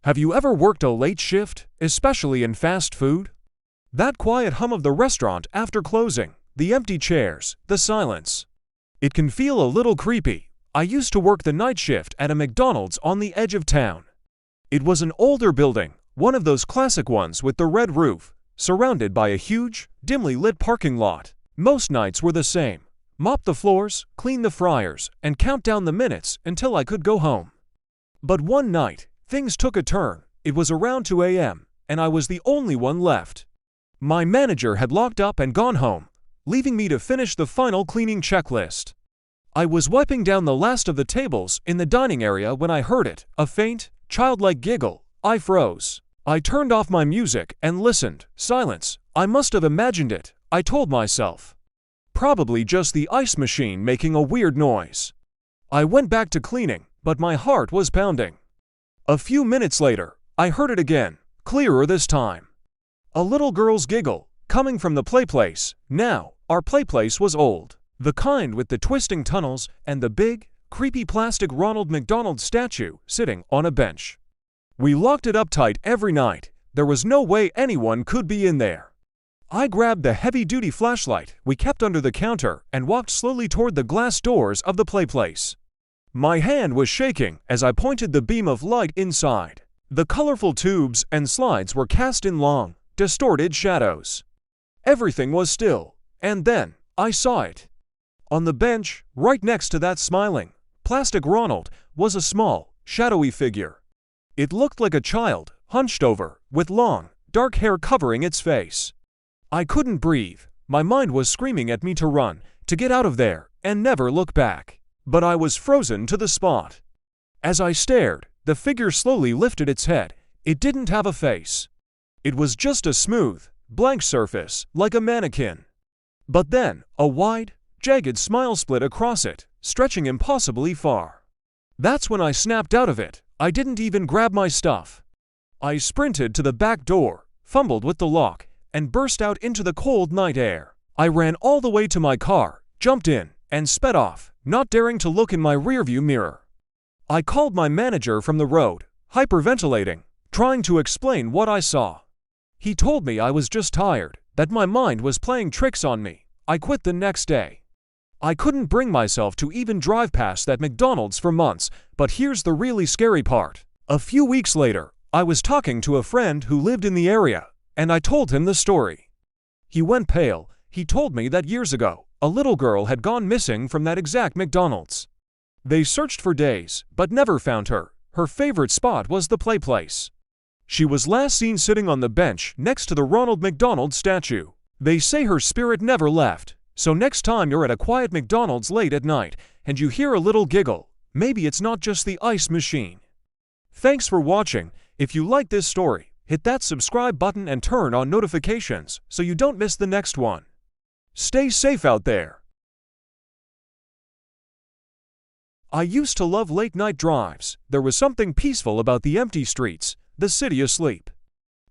Have you ever worked a late shift, especially in fast food? That quiet hum of the restaurant after closing, the empty chairs, the silence. It can feel a little creepy. I used to work the night shift at a McDonald's on the edge of town. It was an older building, one of those classic ones with the red roof, surrounded by a huge, dimly lit parking lot. Most nights were the same. Mop the floors, clean the fryers, and count down the minutes until I could go home. But one night, things took a turn. It was around 2 a.m., and I was the only one left. My manager had locked up and gone home, leaving me to finish the final cleaning checklist. I was wiping down the last of the tables in the dining area when I heard it, a faint, childlike giggle. I froze. I turned off my music and listened. Silence. I must have imagined it, I told myself. Probably just the ice machine making a weird noise. I went back to cleaning, but my heart was pounding. A few minutes later, I heard it again, clearer this time. A little girl's giggle, coming from the playplace. Now, our playplace was old. The kind with the twisting tunnels and the big, creepy plastic Ronald McDonald statue sitting on a bench. We locked it up tight every night. There was no way anyone could be in there. I grabbed the heavy-duty flashlight we kept under the counter and walked slowly toward the glass doors of the playplace. My hand was shaking as I pointed the beam of light inside. The colorful tubes and slides were cast in long, distorted shadows. Everything was still, and then I saw it. On the bench, right next to that smiling, plastic Ronald, was a small, shadowy figure. It looked like a child, hunched over, with long, dark hair covering its face. I couldn't breathe. My mind was screaming at me to run, to get out of there, and never look back. But I was frozen to the spot. As I stared, the figure slowly lifted its head. It didn't have a face. It was just a smooth, blank surface, like a mannequin. But then, a wide, jagged smile split across it, stretching impossibly far. That's when I snapped out of it. I didn't even grab my stuff. I sprinted to the back door, fumbled with the lock, and burst out into the cold night air. I ran all the way to my car, jumped in, and sped off, not daring to look in my rearview mirror. I called my manager from the road, hyperventilating, trying to explain what I saw. He told me I was just tired, that my mind was playing tricks on me. I quit the next day. I couldn't bring myself to even drive past that McDonald's for months, but here's the really scary part. A few weeks later, I was talking to a friend who lived in the area, and I told him the story. He went pale. He told me that years ago, a little girl had gone missing from that exact McDonald's. They searched for days, but never found her. Her favorite spot was the playplace. She was last seen sitting on the bench next to the Ronald McDonald statue. They say her spirit never left. So next time you're at a quiet McDonald's late at night and you hear a little giggle, maybe it's not just the ice machine. Thanks for watching. If you like this story, hit that subscribe button and turn on notifications so you don't miss the next one. Stay safe out there. I used to love late-night drives. There was something peaceful about the empty streets, the city asleep.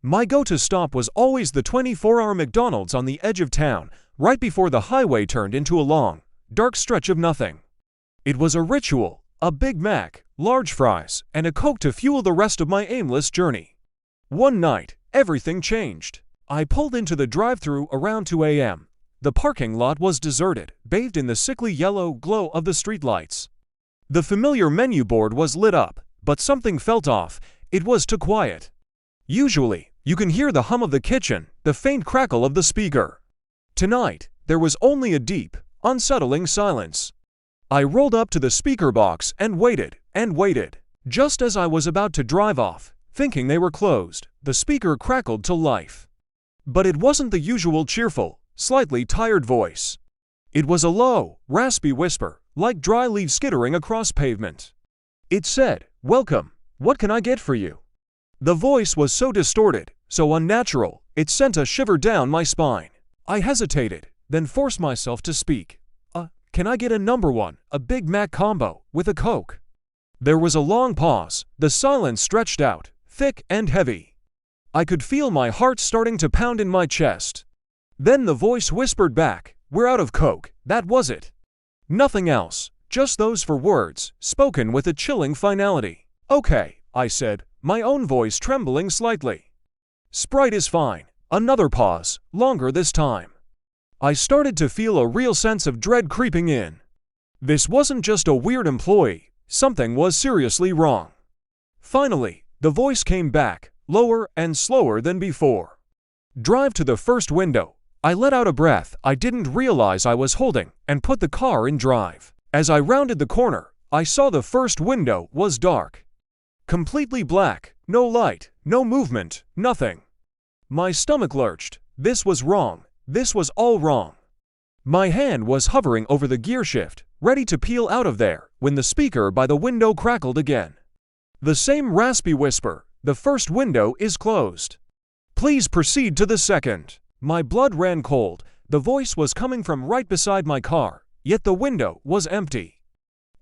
My go-to stop was always the 24-hour McDonald's on the edge of town, right before the highway turned into a long, dark stretch of nothing. It was a ritual, a Big Mac, large fries, and a Coke to fuel the rest of my aimless journey. One night, everything changed. I pulled into the drive-thru around 2 a.m. The parking lot was deserted, bathed in the sickly yellow glow of the streetlights. The familiar menu board was lit up, but something felt off. It was too quiet. Usually, you can hear the hum of the kitchen, the faint crackle of the speaker. Tonight, there was only a deep, unsettling silence. I rolled up to the speaker box and waited, and waited. Just as I was about to drive off, thinking they were closed, the speaker crackled to life. But it wasn't the usual cheerful, slightly tired voice. It was a low, raspy whisper, like dry leaves skittering across pavement. It said, "Welcome, what can I get for you?" The voice was so distorted, so unnatural, it sent a shiver down my spine. I hesitated, then forced myself to speak. Can I get a number one, a Big Mac combo, with a Coke?" There was a long pause. The silence stretched out, thick and heavy. I could feel my heart starting to pound in my chest. Then the voice whispered back, "We're out of Coke, that was it." Nothing else, just those 4 words, spoken with a chilling finality. "Okay," I said, my own voice trembling slightly. Sprite is fine. Another pause, longer this time. I started to feel a real sense of dread creeping in. This wasn't just a weird employee, something was seriously wrong. Finally, the voice came back, lower and slower than before. Drive to the first window. I let out a breath I didn't realize I was holding and put the car in drive. As I rounded the corner, I saw the first window was dark. Completely black, no light, no movement, nothing. My stomach lurched. This was wrong. This was all wrong. My hand was hovering over the gear shift, ready to peel out of there, when the speaker by the window crackled again. The same raspy whisper, "The first window is closed. Please proceed to the second." My blood ran cold. The voice was coming from right beside my car, yet the window was empty.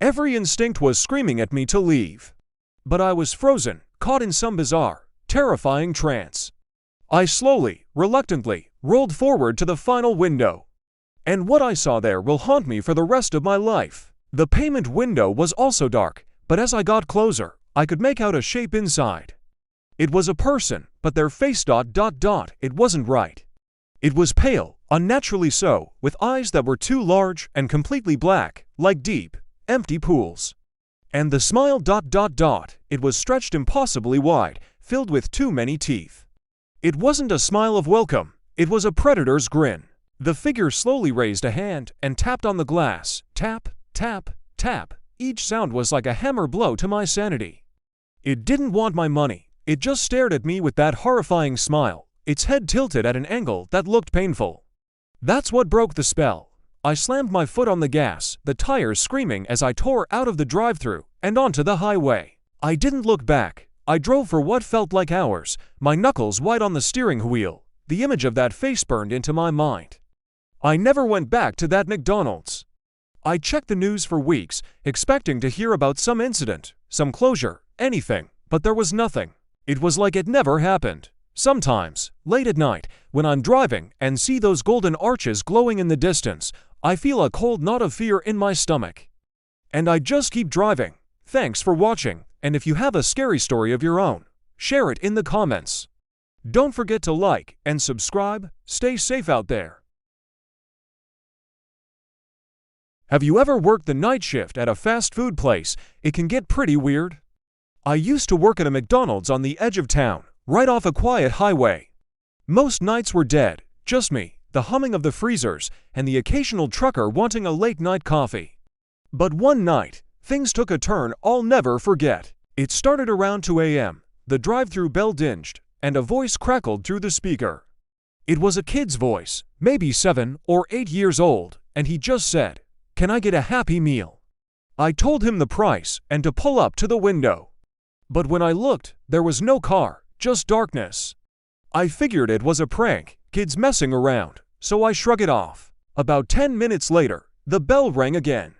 Every instinct was screaming at me to leave. But I was frozen, caught in some bizarre, terrifying trance. I slowly, reluctantly, rolled forward to the final window. And what I saw there will haunt me for the rest of my life. The payment window was also dark, but as I got closer, I could make out a shape inside. It was a person, but their face ... it wasn't right. It was pale, unnaturally so, with eyes that were too large and completely black, like deep, empty pools. And the smile ... it was stretched impossibly wide, filled with too many teeth. It wasn't a smile of welcome, it was a predator's grin. The figure slowly raised a hand and tapped on the glass. Tap, tap, tap. Each sound was like a hammer blow to my sanity. It didn't want my money. It just stared at me with that horrifying smile, its head tilted at an angle that looked painful. That's what broke the spell. I slammed my foot on the gas, the tires screaming as I tore out of the drive-thru and onto the highway. I didn't look back. I drove for what felt like hours, my knuckles white on the steering wheel. The image of that face burned into my mind. I never went back to that McDonald's. I checked the news for weeks, expecting to hear about some incident, some closure, anything, but there was nothing. It was like it never happened. Sometimes, late at night, when I'm driving and see those golden arches glowing in the distance, I feel a cold knot of fear in my stomach. And I just keep driving. Thanks for watching, and if you have a scary story of your own, share it in the comments. Don't forget to like and subscribe. Stay safe out there. Have you ever worked the night shift at a fast food place? It can get pretty weird. I used to work at a McDonald's on the edge of town, right off a quiet highway. Most nights were dead, just me, the humming of the freezers, and the occasional trucker wanting a late-night coffee. But one night, things took a turn I'll never forget. It started around 2 a.m., the drive-thru bell dinged, and a voice crackled through the speaker. It was a kid's voice, maybe 7 or 8 years old, and he just said, "Can I get a Happy Meal?" I told him the price and to pull up to the window. But when I looked, there was no car, just darkness. I figured it was a prank, kids messing around, so I shrugged it off. About 10 minutes later, the bell rang again.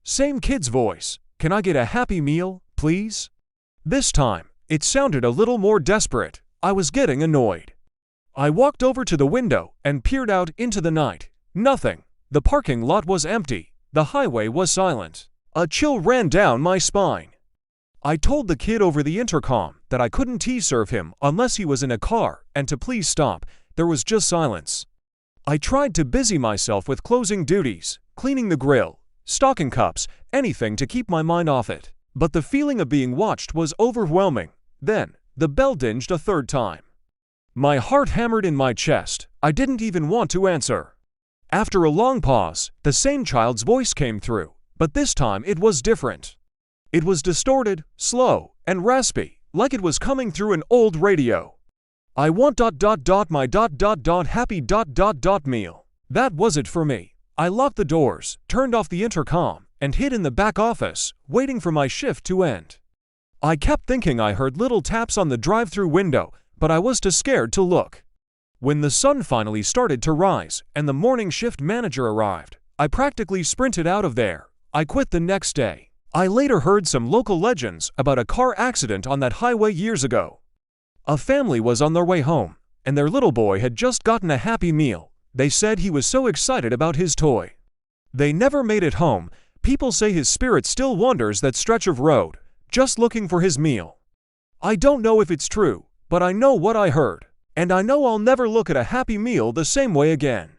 Same kid's voice, "Can I get a Happy Meal, please?" This time, it sounded a little more desperate. I was getting annoyed. I walked over to the window and peered out into the night. Nothing. The parking lot was empty. The highway was silent. A chill ran down my spine. I told the kid over the intercom that I couldn't T-serve him unless he was in a car and to please stop. There was just silence. I tried to busy myself with closing duties, cleaning the grill, stocking cups, anything to keep my mind off it. But the feeling of being watched was overwhelming. Then, the bell dinged a third time. My heart hammered in my chest. I didn't even want to answer. After a long pause, the same child's voice came through, but this time it was different. It was distorted, slow, and raspy, like it was coming through an old radio. "I want ... my ... happy ... meal." That was it for me. I locked the doors, turned off the intercom, and hid in the back office, waiting for my shift to end. I kept thinking I heard little taps on the drive-thru window, but I was too scared to look. When the sun finally started to rise and the morning shift manager arrived, I practically sprinted out of there. I quit the next day. I later heard some local legends about a car accident on that highway years ago. A family was on their way home, and their little boy had just gotten a Happy Meal. They said he was so excited about his toy. They never made it home. People say his spirit still wanders that stretch of road, just looking for his meal. I don't know if it's true, but I know what I heard. And I know I'll never look at a Happy Meal the same way again.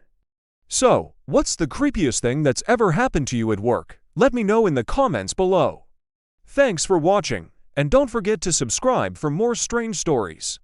So, what's the creepiest thing that's ever happened to you at work? Let me know in the comments below. Thanks for watching, and don't forget to subscribe for more strange stories.